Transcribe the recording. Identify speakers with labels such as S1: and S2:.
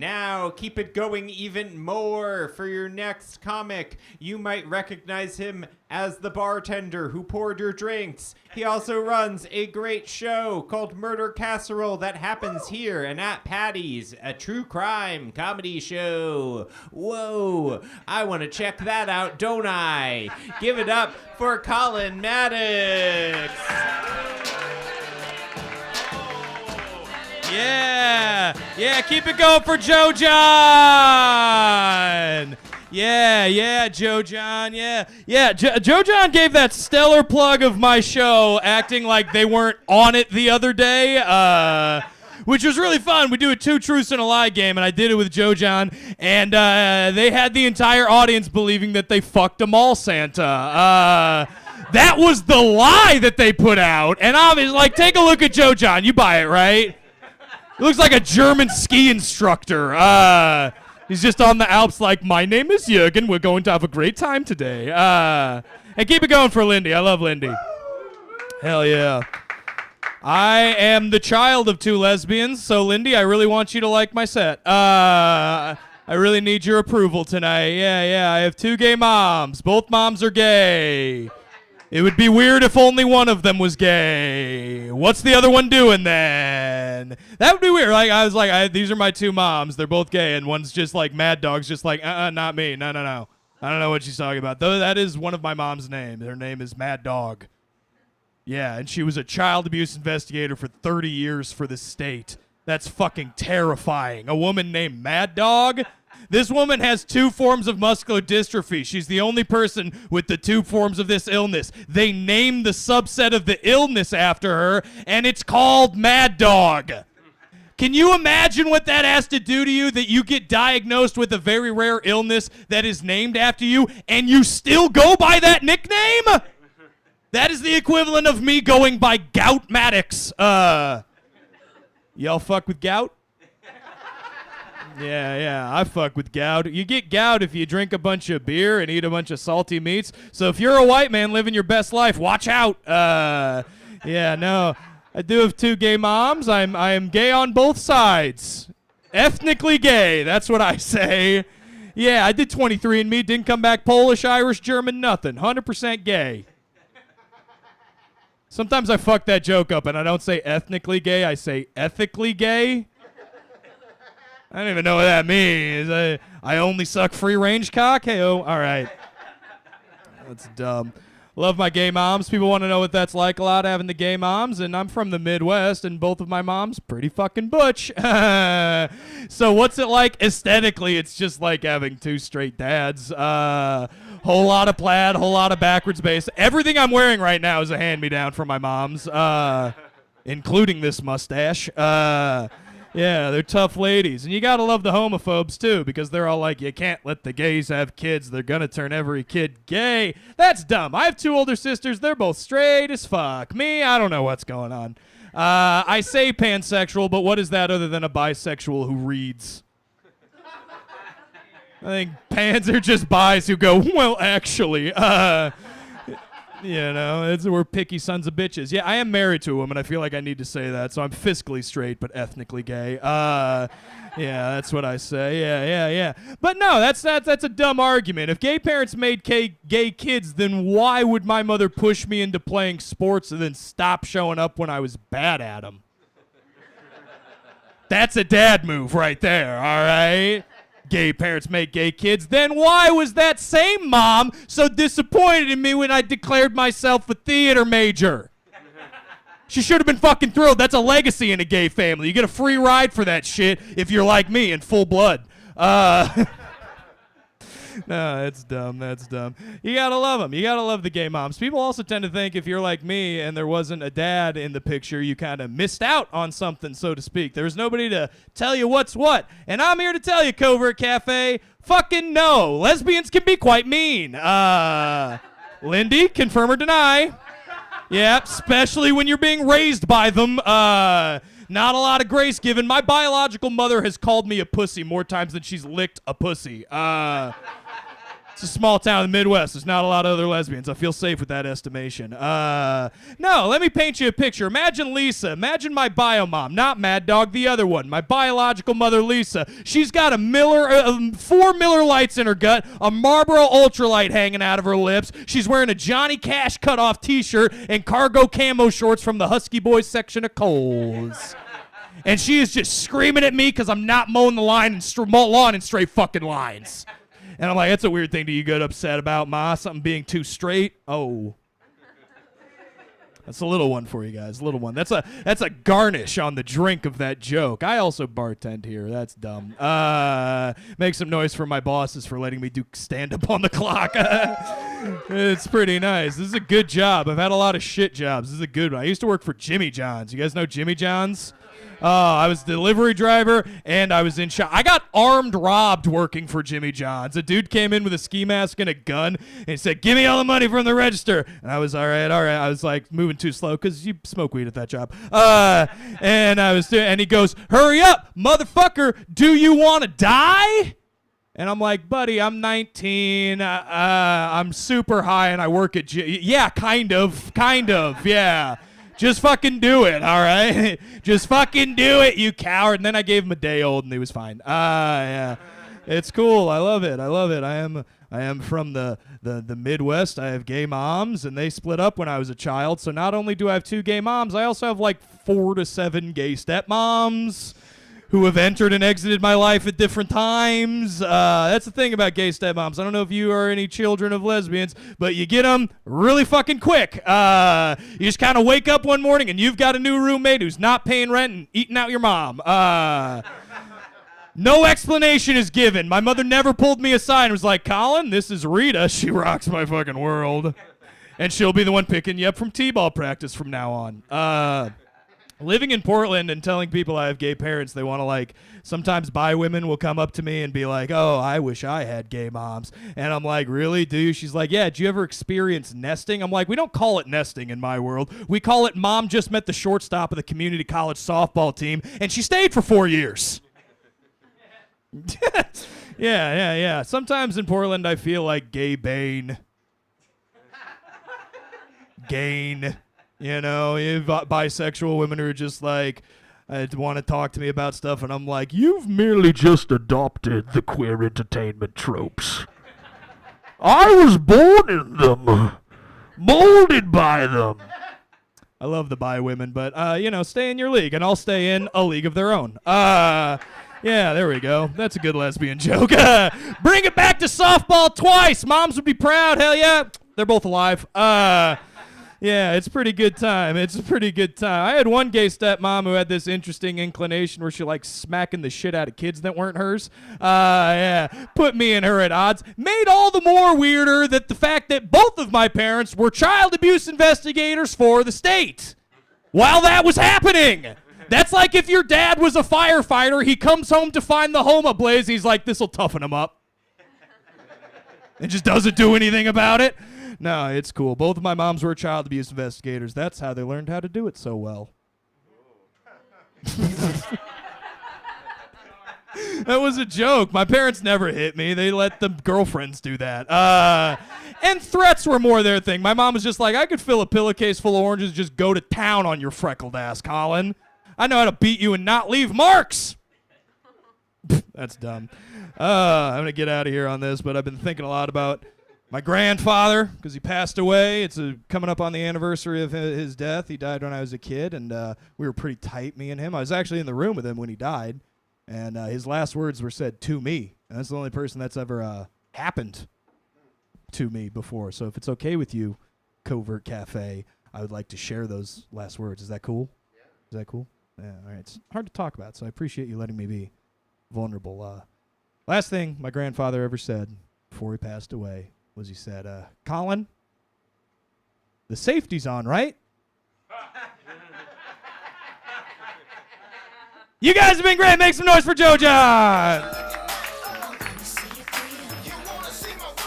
S1: Now, keep it going even more for your next comic. You might recognize him as the bartender who poured your drinks. He also runs a great show called Murder Casserole that happens here and at Patty's, a true crime comedy show. Whoa, I want to check that out, don't I? Give it up for Colin Mattox.
S2: Yeah, keep it going for Joe John. Yeah, Joe John, yeah. Joe John gave that stellar plug of my show, acting like they weren't on it the other day, which was really fun. We do a 2 truths and a lie game, and I did it with Joe John, and they had the entire audience believing that they fucked a mall Santa. That was the lie that they put out, and obviously, like, take a look at Joe John. You buy it, right? He looks like a German ski instructor. He's just on the Alps like, my name is Jürgen. We're going to have a great time today. And keep it going for Lindy. I love Lindy. Hell yeah. I am the child of 2 lesbians, so Lindy, I really want you to like my set. I really need your approval tonight. Yeah. I have 2 gay moms. Both moms are gay. It would be weird if only one of them was gay. What's the other one doing then? That would be weird. Like, I was like, these are my 2 moms. They're both gay, and one's just like Mad Dog's just like, not me. No. I don't know what she's talking about. Though that is one of my mom's names. Her name is Mad Dog. Yeah, and she was a child abuse investigator for 30 years for the state. That's fucking terrifying. A woman named Mad Dog? This woman has 2 forms of muscular dystrophy. She's the only person with the 2 forms of this illness. They named the subset of the illness after her, and it's called Mad Dog. Can you imagine what that has to do to you, that you get diagnosed with a very rare illness that is named after you, and you still go by that nickname? That is the equivalent of me going by Gout Mattox. Y'all fuck with gout? Yeah, I fuck with gout. You get gout if you drink a bunch of beer and eat a bunch of salty meats. So if you're a white man living your best life, watch out. I do have 2 gay moms. I am gay on both sides. Ethnically gay, that's what I say. Yeah, I did 23andMe, didn't come back Polish, Irish, German, nothing. 100% gay. Sometimes I fuck that joke up and I don't say ethnically gay, I say ethically gay. I don't even know what that means. I only suck free-range cock? Hey-oh, all right. That's dumb. Love my gay moms. People want to know what that's like a lot, having the gay moms, and I'm from the Midwest, and both of my moms pretty fucking butch. So what's it like aesthetically? It's just like having 2 straight dads. Whole lot of plaid, whole lot of backwards bass. Everything I'm wearing right now is a hand-me-down from my moms, including this mustache. Yeah, they're tough ladies. And you gotta love the homophobes, too, because they're all like, you can't let the gays have kids. They're gonna turn every kid gay. That's dumb. I have 2 older sisters. They're both straight as fuck. Me, I don't know what's going on. I say pansexual, but what is that other than a bisexual who reads? I think pans are just bis who go, well, actually, you know, we're picky sons of bitches. Yeah, I am married to a woman. I feel like I need to say that. So I'm fiscally straight, but ethnically gay. Yeah, that's what I say. Yeah. But no, that's a dumb argument. If gay parents made gay kids, then why would my mother push me into playing sports and then stop showing up when I was bad at them? That's a dad move right there, all right? Gay parents make gay kids, then why was that same mom so disappointed in me when I declared myself a theater major? She should have been fucking thrilled. That's a legacy in a gay family. You get a free ride for that shit if you're like me in full blood. No, that's dumb. That's dumb. You gotta love them. You gotta love the gay moms. People also tend to think if you're like me and there wasn't a dad in the picture, you kind of missed out on something, so to speak. There was nobody to tell you what's what. And I'm here to tell you, Covert Cafe, fucking no. Lesbians can be quite mean. Lindy, confirm or deny? Yeah, especially when you're being raised by them. Not a lot of grace given. My biological mother has called me a pussy more times than she's licked a pussy. It's a small town in the Midwest. There's not a lot of other lesbians. I feel safe with that estimation. No, let me paint you a picture. Imagine Lisa. Imagine my bio mom, not Mad Dog, the other one. My biological mother, Lisa. She's got 4 Miller Lights in her gut, a Marlboro Ultralight hanging out of her lips. She's wearing a Johnny Cash cutoff T-shirt and cargo camo shorts from the Husky Boys section of Kohl's. And she is just screaming at me because I'm not mowing the lawn in straight fucking lines. And I'm like, that's a weird thing to get upset about, Ma. Something being too straight. Oh. That's a little one for you guys. A little one. That's a garnish on the drink of that joke. I also bartend here. That's dumb. Make some noise for my bosses for letting me do stand-up on the clock. It's pretty nice. This is a good job. I've had a lot of shit jobs. This is a good one. I used to work for Jimmy John's. You guys know Jimmy John's? I was a delivery driver, and I was in shop. I got armed robbed working for Jimmy John's. A dude came in with a ski mask and a gun, and he said, give me all the money from the register. And I was, all right. I was, like, moving too slow, because you smoke weed at that job. And he goes, hurry up, motherfucker, do you want to die? And I'm like, buddy, I'm 19, I'm super high, and I work at yeah, kind of, yeah. Just fucking do it, all right? Just fucking do it, you coward. And then I gave him a day old, and he was fine. Yeah. It's cool. I love it. I am from the Midwest. I have gay moms, and they split up when I was a child. So not only do I have 2 gay moms, I also have like 4 to 7 gay stepmoms who have entered and exited my life at different times. That's the thing about gay stepmoms. I don't know if you are any children of lesbians, but you get them really fucking quick. You just kind of wake up one morning and you've got a new roommate who's not paying rent and eating out your mom. No explanation is given. My mother never pulled me aside and was like, Colin, this is Rita. She rocks my fucking world. And she'll be the one picking you up from t-ball practice from now on. Living in Portland and telling people I have gay parents, they want to, like, sometimes bi women will come up to me and be like, oh, I wish I had gay moms. And I'm like, really, do you? She's like, yeah, did you ever experience nesting? I'm like, we don't call it nesting in my world. We call it mom just met the shortstop of the community college softball team, and she stayed for 4 years. Yeah. Sometimes in Portland I feel like gay Bane. Gain. You know, bisexual women who are just like, want to talk to me about stuff, and I'm like, you've merely just adopted the queer entertainment tropes. I was born in them, molded by them. I love the bi women, but, stay in your league, and I'll stay in a league of their own. Yeah, there we go. That's a good lesbian joke. Bring it back to softball twice. Moms would be proud. Hell yeah. They're both alive. Yeah, it's a pretty good time. I had one gay stepmom who had this interesting inclination where she liked smacking the shit out of kids that weren't hers. Yeah, put me and her at odds. Made all the more weirder that the fact that both of my parents were child abuse investigators for the state while that was happening. That's like if your dad was a firefighter, he comes home to find the home ablaze, he's like, this'll toughen him up. And just doesn't do anything about it. No, it's cool. Both of my moms were child abuse investigators. That's how they learned how to do it so well. That was a joke. My parents never hit me. They let the girlfriends do that. And threats were more their thing. My mom was just like, I could fill a pillowcase full of oranges and just go to town on your freckled ass, Colin. I know how to beat you and not leave marks. That's dumb. I'm going to get out of here on this, but I've been thinking a lot about my grandfather, because he passed away. It's coming up on the anniversary of his death. He died when I was a kid, and we were pretty tight, me and him. I was actually in the room with him when he died, and his last words were said to me. And that's the only person that's ever happened to me before. So if it's okay with you, Covert Cafe, I would like to share those last words. Is that cool? Yeah. Is that cool? Yeah, all right. It's hard to talk about, so I appreciate you letting me be vulnerable. Last thing my grandfather ever said before he passed away was he said, Colin, the safety's on, right? You guys have been great. Make some noise for Joe John.